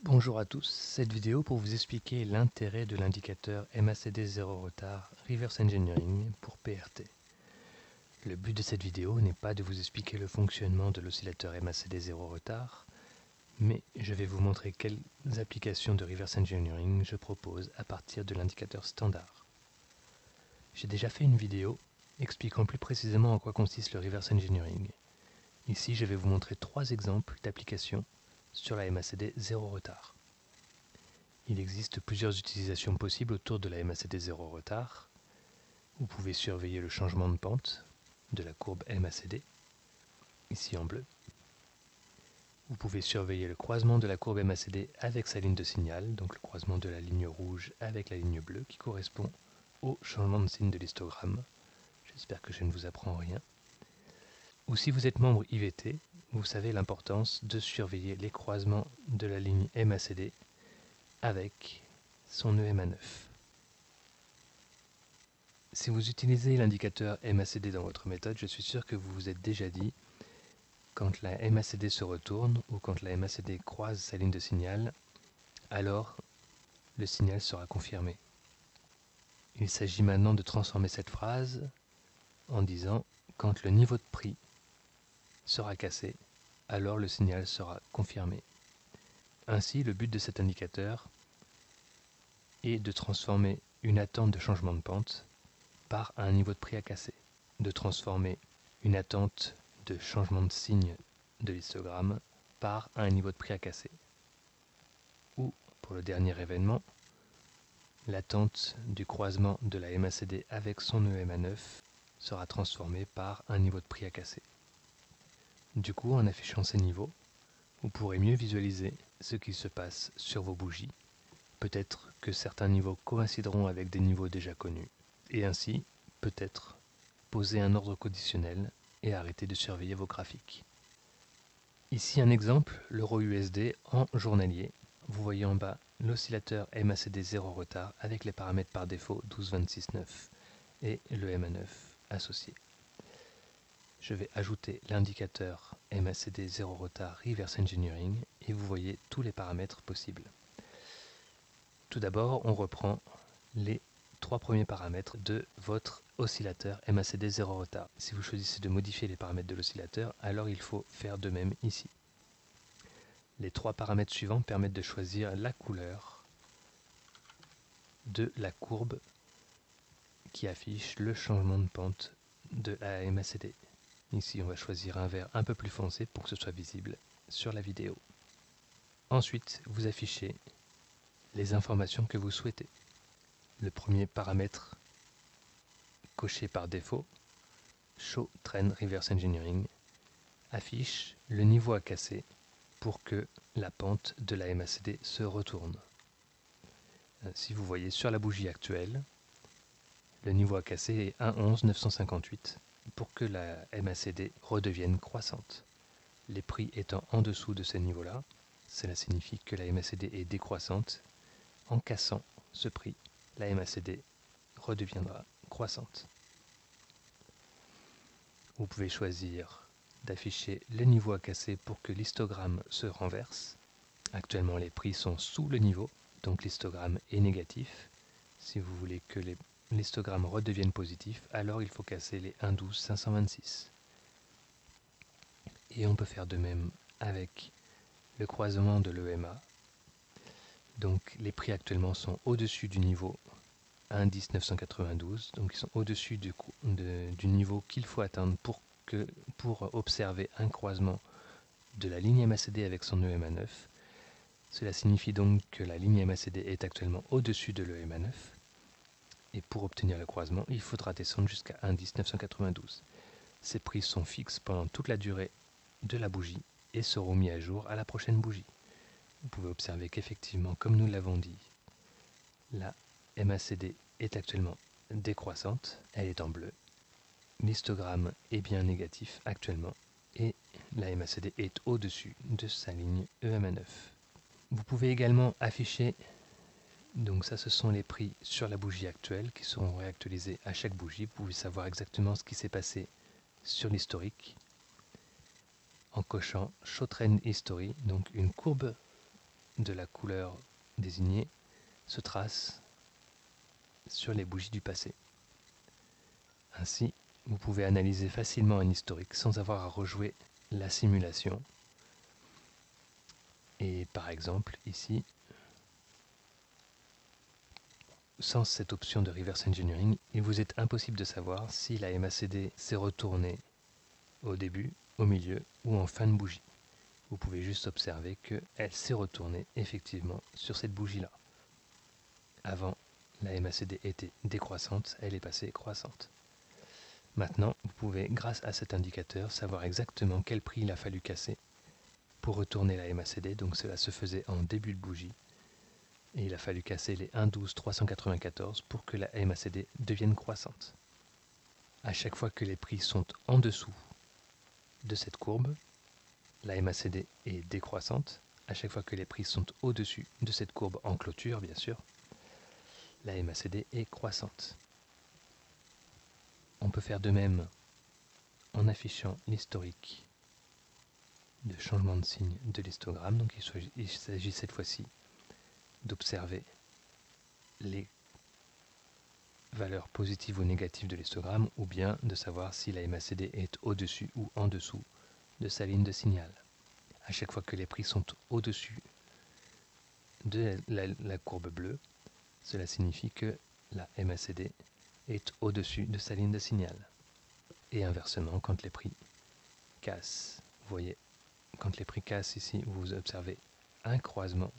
Bonjour à tous, cette vidéo pour vous expliquer l'intérêt de l'indicateur MACD 0 retard Reverse Engineering pour PRT. Le but de cette vidéo n'est pas de vous expliquer le fonctionnement de l'oscillateur MACD 0 retard, mais je vais vous montrer quelles applications de Reverse Engineering je propose à partir de l'indicateur standard. J'ai déjà fait une vidéo expliquant plus précisément en quoi consiste le Reverse Engineering. Ici, je vais vous montrer 3 exemples d'applications sur la MACD 0 retard. Il existe plusieurs utilisations possibles autour de la MACD 0 retard. Vous pouvez surveiller le changement de pente de la courbe MACD, ici en bleu. Vous pouvez surveiller le croisement de la courbe MACD avec sa ligne de signal, donc le croisement de la ligne rouge avec la ligne bleue qui correspond au changement de signe de l'histogramme. J'espère que je ne vous apprends rien. Ou si vous êtes membre IVT, vous savez l'importance de surveiller les croisements de la ligne MACD avec son EMA9. Si vous utilisez l'indicateur MACD dans votre méthode, je suis sûr que vous vous êtes déjà dit, quand la MACD se retourne ou quand la MACD croise sa ligne de signal, alors le signal sera confirmé. Il s'agit maintenant de transformer cette phrase en disant quand le niveau de prix sera cassé, alors le signal sera confirmé. Ainsi, le but de cet indicateur est de transformer une attente de changement de pente par un niveau de prix à casser, de transformer une attente de changement de signe de l'histogramme par un niveau de prix à casser. Ou, pour le dernier événement, l'attente du croisement de la MACD avec son EMA9 sera transformée par un niveau de prix à casser. Du coup, en affichant ces niveaux, vous pourrez mieux visualiser ce qui se passe sur vos bougies. Peut-être que certains niveaux coïncideront avec des niveaux déjà connus, et ainsi, peut-être, poser un ordre conditionnel et arrêter de surveiller vos graphiques. Ici un exemple, l'euro USD en journalier. Vous voyez en bas l'oscillateur MACD 0 retard avec les paramètres par défaut 12,26,9 et le EMA9 associé. Je vais ajouter l'indicateur MACD 0 retard Reverse Engineering et vous voyez tous les paramètres possibles. Tout d'abord, on reprend les 3 premiers paramètres de votre oscillateur MACD 0 retard. Si vous choisissez de modifier les paramètres de l'oscillateur, alors il faut faire de même ici. Les 3 paramètres suivants permettent de choisir la couleur de la courbe qui affiche le changement de pente de la MACD. Ici, on va choisir un vert un peu plus foncé pour que ce soit visible sur la vidéo. Ensuite, vous affichez les informations que vous souhaitez. Le premier paramètre coché par défaut, Show Trend Reverse Engineering, affiche le niveau à casser pour que la pente de la MACD se retourne. Si vous voyez sur la bougie actuelle, le niveau à casser est 1,11,958 pour que la MACD redevienne croissante. Les prix étant en dessous de ce niveau-là, cela signifie que la MACD est décroissante. En cassant ce prix, la MACD redeviendra croissante. Vous pouvez choisir d'afficher le niveau à casser pour que l'histogramme se renverse. Actuellement, les prix sont sous le niveau, donc l'histogramme est négatif. Si vous voulez que l'histogramme redevienne positif, alors il faut casser les 1,12,526. Et on peut faire de même avec le croisement de l'EMA. Donc les prix actuellement sont au-dessus du niveau 1,10,992, donc ils sont au-dessus du niveau qu'il faut atteindre pour observer un croisement de la ligne MACD avec son EMA9. Cela signifie donc que la ligne MACD est actuellement au-dessus de l'EMA9. Et pour obtenir le croisement, il faudra descendre jusqu'à 1,10,992. Ces prix sont fixes pendant toute la durée de la bougie et seront mis à jour à la prochaine bougie. Vous pouvez observer qu'effectivement, comme nous l'avons dit, la MACD est actuellement décroissante, elle est en bleu. L'histogramme est bien négatif actuellement et la MACD est au-dessus de sa ligne EMA9. Vous pouvez également afficher, donc ça ce sont les prix sur la bougie actuelle qui seront réactualisés à chaque bougie. Vous pouvez savoir exactement ce qui s'est passé sur l'historique en cochant Show Trend History, donc une courbe de la couleur désignée se trace sur les bougies du passé. Ainsi, vous pouvez analyser facilement un historique sans avoir à rejouer la simulation. Et par exemple, ici, sans cette option de reverse engineering, il vous est impossible de savoir si la MACD s'est retournée au début, au milieu ou en fin de bougie. Vous pouvez juste observer qu'elle s'est retournée effectivement sur cette bougie-là. Avant, la MACD était décroissante, elle est passée croissante. Maintenant, vous pouvez, grâce à cet indicateur, savoir exactement quel prix il a fallu casser pour retourner la MACD. Donc cela se faisait en début de bougie. Et il a fallu casser les 1,12,394 pour que la MACD devienne croissante. À chaque fois que les prix sont en dessous de cette courbe, la MACD est décroissante. À chaque fois que les prix sont au-dessus de cette courbe en clôture, bien sûr, la MACD est croissante. On peut faire de même en affichant l'historique de changement de signe de l'histogramme. Donc il s'agit cette fois-ci d'observer les valeurs positives ou négatives de l'histogramme, ou bien de savoir si la MACD est au-dessus ou en dessous de sa ligne de signal. À chaque fois que les prix sont au-dessus de la courbe bleue, cela signifie que la MACD est au-dessus de sa ligne de signal. Et inversement, quand les prix cassent, vous voyez, quand les prix cassent ici, vous observez un croisement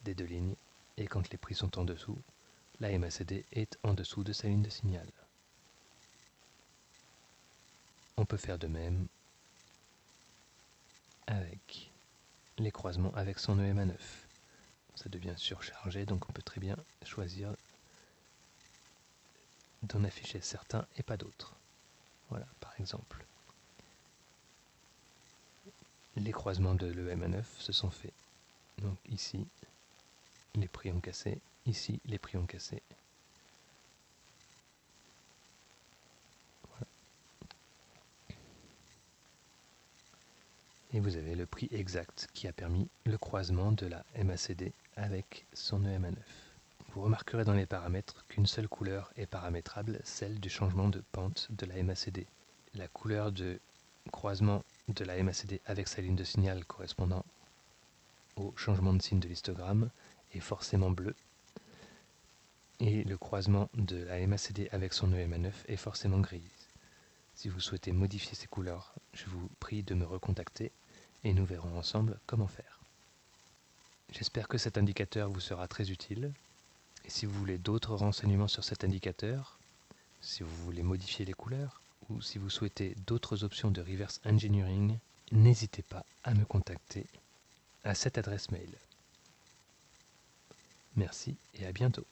des deux lignes, et quand les prix sont en dessous, la MACD est en dessous de sa ligne de signal. On peut faire de même avec les croisements avec son EMA9. Ça devient surchargé, donc on peut très bien choisir d'en afficher certains et pas d'autres. Voilà, par exemple. Les croisements de l'EMA9 se sont faits. Donc ici, les prix ont cassé. Ici, les prix ont cassé. Voilà. Et vous avez le prix exact qui a permis le croisement de la MACD avec son EMA9. Vous remarquerez dans les paramètres qu'une seule couleur est paramétrable, celle du changement de pente de la MACD. La couleur de croisement de la MACD avec sa ligne de signal correspondant au changement de signe de l'histogramme est forcément bleu, et le croisement de la MACD avec son EMA9 est forcément grise. Si vous souhaitez modifier ces couleurs, je vous prie de me recontacter et nous verrons ensemble comment faire. J'espère que cet indicateur vous sera très utile, et si vous voulez d'autres renseignements sur cet indicateur, si vous voulez modifier les couleurs, ou si vous souhaitez d'autres options de reverse engineering, n'hésitez pas à me contacter à cette adresse mail. Merci et à bientôt.